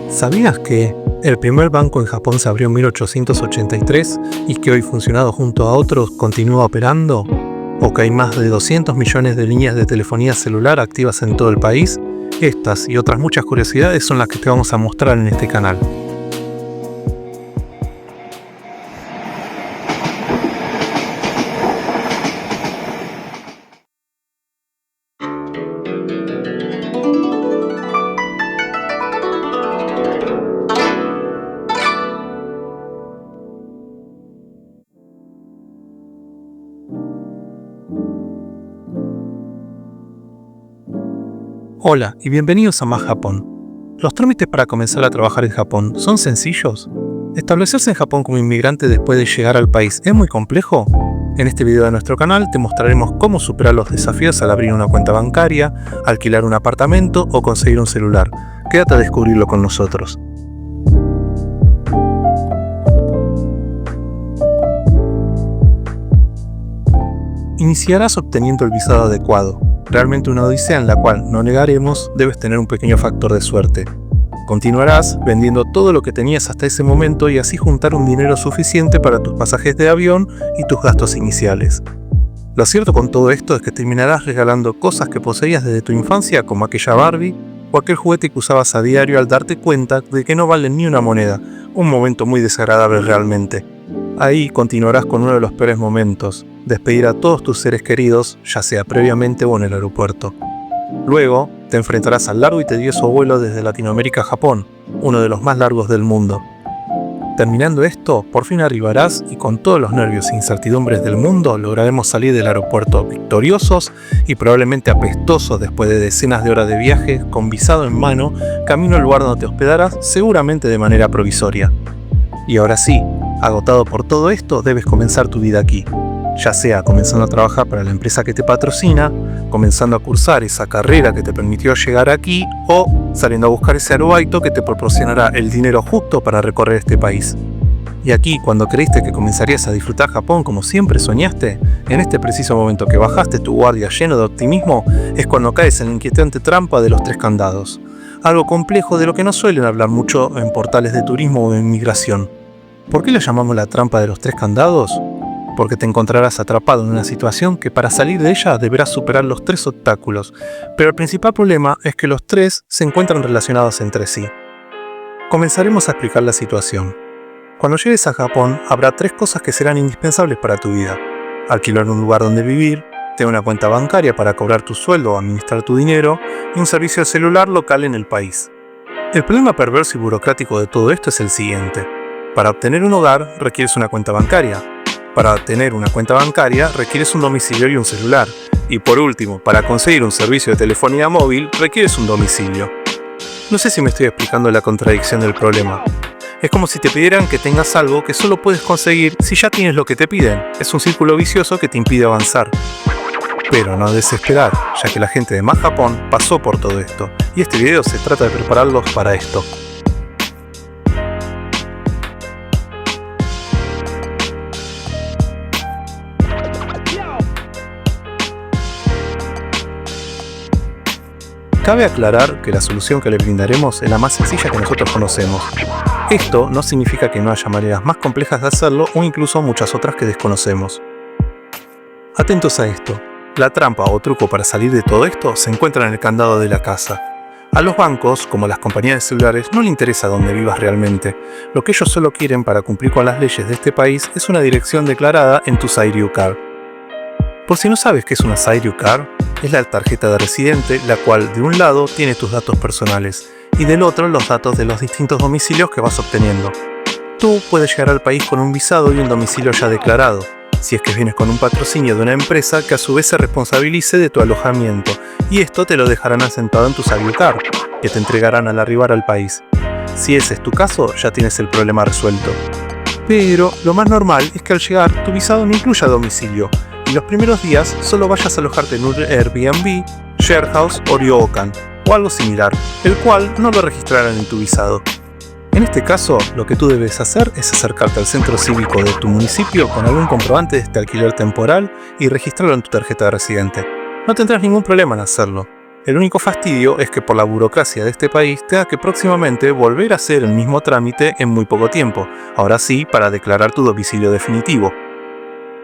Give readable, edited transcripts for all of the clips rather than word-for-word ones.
¿Sabías que el primer banco en Japón se abrió en 1883 y que hoy, funcionado junto a otros, continúa operando? ¿O que hay más de 200 millones de líneas de telefonía celular activas en todo el país? Estas y otras muchas curiosidades son las que te vamos a mostrar en este canal. Hola y bienvenidos a Más Japón. ¿Los trámites para comenzar a trabajar en Japón son sencillos? ¿Establecerse en Japón como inmigrante después de llegar al país es muy complejo? En este video de nuestro canal te mostraremos cómo superar los desafíos al abrir una cuenta bancaria, alquilar un apartamento o conseguir un celular. Quédate a descubrirlo con nosotros. Iniciarás obteniendo el visado adecuado. Realmente una odisea en la cual, no negaremos, debes tener un pequeño factor de suerte. Continuarás vendiendo todo lo que tenías hasta ese momento y así juntar un dinero suficiente para tus pasajes de avión y tus gastos iniciales. Lo cierto con todo esto es que terminarás regalando cosas que poseías desde tu infancia, como aquella Barbie o aquel juguete que usabas a diario al darte cuenta de que no valen ni una moneda, un momento muy desagradable realmente. Ahí continuarás con uno de los peores momentos, despedir a todos tus seres queridos, ya sea previamente o en el aeropuerto. Luego, te enfrentarás al largo y tedioso vuelo desde Latinoamérica a Japón, uno de los más largos del mundo. Terminando esto, por fin arribarás y con todos los nervios e incertidumbres del mundo lograremos salir del aeropuerto victoriosos y probablemente apestosos después de decenas de horas de viaje, con visado en mano, camino al lugar donde te hospedarás, seguramente de manera provisoria. Y ahora sí, agotado por todo esto, debes comenzar tu vida aquí. Ya sea comenzando a trabajar para la empresa que te patrocina, comenzando a cursar esa carrera que te permitió llegar aquí, o saliendo a buscar ese arubaito que te proporcionará el dinero justo para recorrer este país. Y aquí, cuando creíste que comenzarías a disfrutar Japón como siempre soñaste, en este preciso momento que bajaste tu guardia lleno de optimismo, es cuando caes en la inquietante trampa de los 3 candados. Algo complejo de lo que no suelen hablar mucho en portales de turismo o de inmigración. ¿Por qué lo llamamos la trampa de los 3 candados? Porque te encontrarás atrapado en una situación que para salir de ella deberás superar los 3 obstáculos, pero el principal problema es que los 3 se encuentran relacionados entre sí. Comenzaremos a explicar la situación. Cuando llegues a Japón, habrá 3 cosas que serán indispensables para tu vida: alquilar un lugar donde vivir, tener una cuenta bancaria para cobrar tu sueldo o administrar tu dinero, y un servicio de celular local en el país. El problema perverso y burocrático de todo esto es el siguiente. Para obtener un hogar requieres una cuenta bancaria. Para tener una cuenta bancaria requieres un domicilio y un celular. Y por último, para conseguir un servicio de telefonía móvil requieres un domicilio. No sé si me estoy explicando la contradicción del problema. Es como si te pidieran que tengas algo que solo puedes conseguir si ya tienes lo que te piden. Es un círculo vicioso que te impide avanzar. Pero no desesperar, ya que la gente de Más Japón pasó por todo esto. Y este video se trata de prepararlos para esto. Cabe aclarar que la solución que le brindaremos es la más sencilla que nosotros conocemos. Esto no significa que no haya maneras más complejas de hacerlo o incluso muchas otras que desconocemos. Atentos a esto. La trampa o truco para salir de todo esto se encuentra en el candado de la casa. A los bancos, como a las compañías de celulares, no les interesa dónde vivas realmente. Lo que ellos solo quieren para cumplir con las leyes de este país es una dirección declarada en tu Sairyu Card. Por si no sabes qué es una Sairyu Card, es la tarjeta de residente, la cual de un lado tiene tus datos personales y del otro los datos de los distintos domicilios que vas obteniendo. Tú puedes llegar al país con un visado y un domicilio ya declarado, si es que vienes con un patrocinio de una empresa que a su vez se responsabilice de tu alojamiento, y esto te lo dejarán asentado en tu Sairyu Card, que te entregarán al arribar al país. Si ese es tu caso, ya tienes el problema resuelto. Pero lo más normal es que al llegar tu visado no incluya domicilio, y los primeros días solo vayas a alojarte en un Airbnb, Sharehouse o Ryokan, o algo similar, el cual no lo registrarán en tu visado. En este caso, lo que tú debes hacer es acercarte al centro cívico de tu municipio con algún comprobante de este alquiler temporal y registrarlo en tu tarjeta de residente. No tendrás ningún problema en hacerlo. El único fastidio es que por la burocracia de este país tengas que próximamente volver a hacer el mismo trámite en muy poco tiempo, ahora sí para declarar tu domicilio definitivo.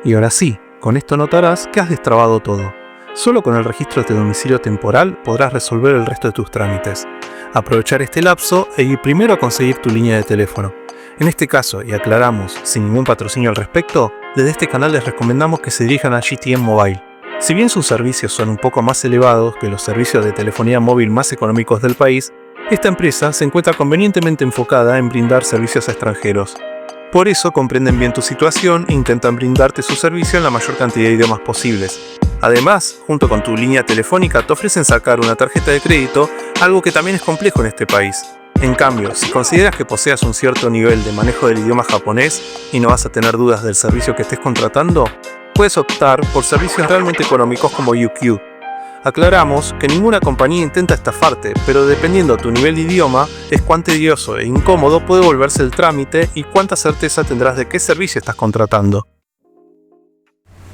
Y ahora sí, con esto notarás que has destrabado todo. Solo con el registro de domicilio temporal podrás resolver el resto de tus trámites. Aprovechar este lapso e ir primero a conseguir tu línea de teléfono. En este caso, y aclaramos, sin ningún patrocinio al respecto, desde este canal les recomendamos que se dirijan a GTM Mobile. Si bien sus servicios son un poco más elevados que los servicios de telefonía móvil más económicos del país, esta empresa se encuentra convenientemente enfocada en brindar servicios a extranjeros. Por eso comprenden bien tu situación e intentan brindarte su servicio en la mayor cantidad de idiomas posibles. Además, junto con tu línea telefónica te ofrecen sacar una tarjeta de crédito, algo que también es complejo en este país. En cambio, si consideras que poseas un cierto nivel de manejo del idioma japonés y no vas a tener dudas del servicio que estés contratando, puedes optar por servicios realmente económicos como UQ. Aclaramos que ninguna compañía intenta estafarte, pero dependiendo de tu nivel de idioma, es cuán tedioso e incómodo puede volverse el trámite y cuánta certeza tendrás de qué servicio estás contratando.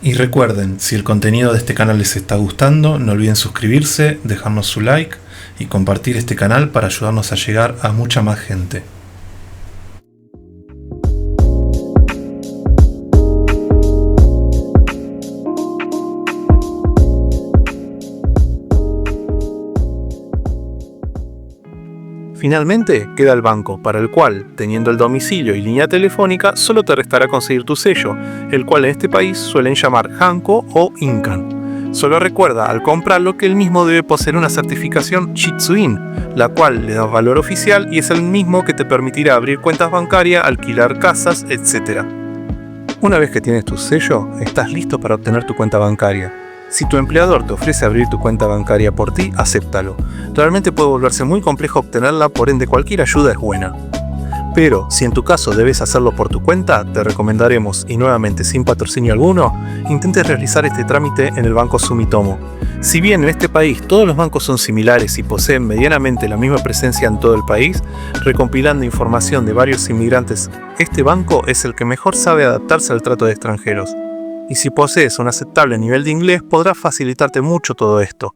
Y recuerden, si el contenido de este canal les está gustando, no olviden suscribirse, dejarnos su like y compartir este canal para ayudarnos a llegar a mucha más gente. Finalmente, queda el banco, para el cual, teniendo el domicilio y línea telefónica, solo te restará conseguir tu sello, el cual en este país suelen llamar Hanko o Inkan. Solo recuerda al comprarlo que el mismo debe poseer una certificación Chitsuin, la cual le da valor oficial y es el mismo que te permitirá abrir cuentas bancarias, alquilar casas, etc. Una vez que tienes tu sello, estás listo para obtener tu cuenta bancaria. Si tu empleador te ofrece abrir tu cuenta bancaria por ti, acéptalo. Realmente puede volverse muy complejo obtenerla, por ende cualquier ayuda es buena. Pero, si en tu caso debes hacerlo por tu cuenta, te recomendaremos, y nuevamente sin patrocinio alguno, intentes realizar este trámite en el Banco Sumitomo. Si bien en este país todos los bancos son similares y poseen medianamente la misma presencia en todo el país, recompilando información de varios inmigrantes, este banco es el que mejor sabe adaptarse al trato de extranjeros. Y si posees un aceptable nivel de inglés, podrá facilitarte mucho todo esto.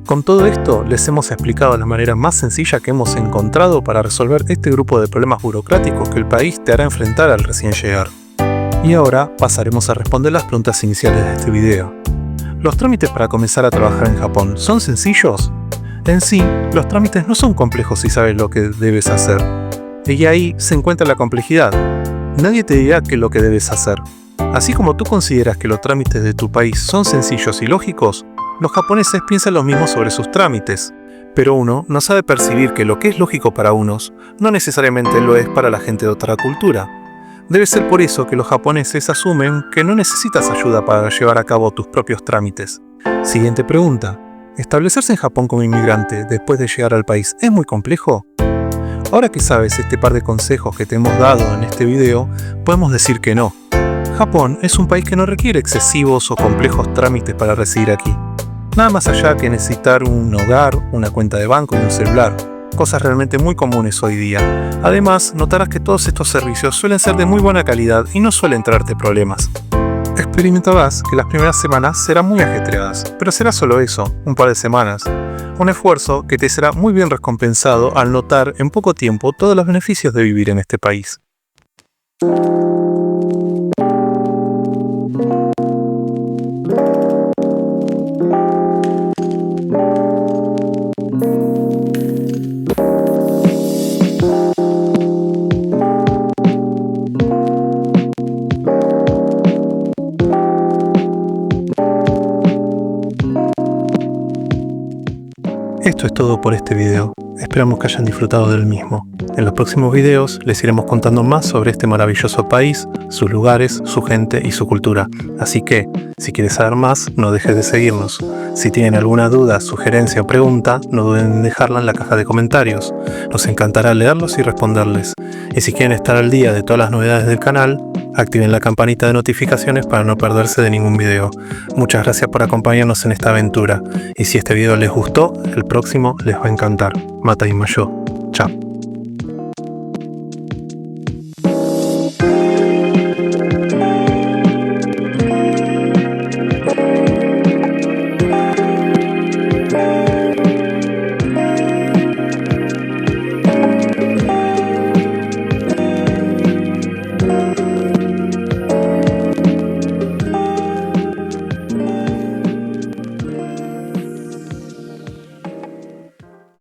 Con todo esto, les hemos explicado la manera más sencilla que hemos encontrado para resolver este grupo de problemas burocráticos que el país te hará enfrentar al recién llegar. Y ahora pasaremos a responder las preguntas iniciales de este video. ¿Los trámites para comenzar a trabajar en Japón son sencillos? En sí, los trámites no son complejos si sabes lo que debes hacer. Y ahí se encuentra la complejidad. Nadie te dirá qué es lo que debes hacer. Así como tú consideras que los trámites de tu país son sencillos y lógicos, los japoneses piensan lo mismo sobre sus trámites. Pero uno no sabe percibir que lo que es lógico para unos, no necesariamente lo es para la gente de otra cultura. Debe ser por eso que los japoneses asumen que no necesitas ayuda para llevar a cabo tus propios trámites. Siguiente pregunta. ¿Establecerse en Japón como inmigrante después de llegar al país es muy complejo? Ahora que sabes este par de consejos que te hemos dado en este video, podemos decir que no. Japón es un país que no requiere excesivos o complejos trámites para residir aquí. Nada más allá que necesitar un hogar, una cuenta de banco y un celular. Cosas realmente muy comunes hoy día. Además, notarás que todos estos servicios suelen ser de muy buena calidad y no suelen traerte problemas. Experimentarás que las primeras semanas serán muy ajetreadas, pero será solo eso, un par de semanas. Un esfuerzo que te será muy bien recompensado al notar en poco tiempo todos los beneficios de vivir en este país. Esto es todo por este video, esperamos que hayan disfrutado del mismo. En los próximos videos les iremos contando más sobre este maravilloso país, sus lugares, su gente y su cultura. Así que, si quieres saber más, no dejes de seguirnos. Si tienen alguna duda, sugerencia o pregunta, no duden en dejarla en la caja de comentarios. Nos encantará leerlos y responderles. Y si quieren estar al día de todas las novedades del canal, activen la campanita de notificaciones para no perderse de ningún video. Muchas gracias por acompañarnos en esta aventura. Y si este video les gustó, el próximo les va a encantar. Mata y Mayo. Chao.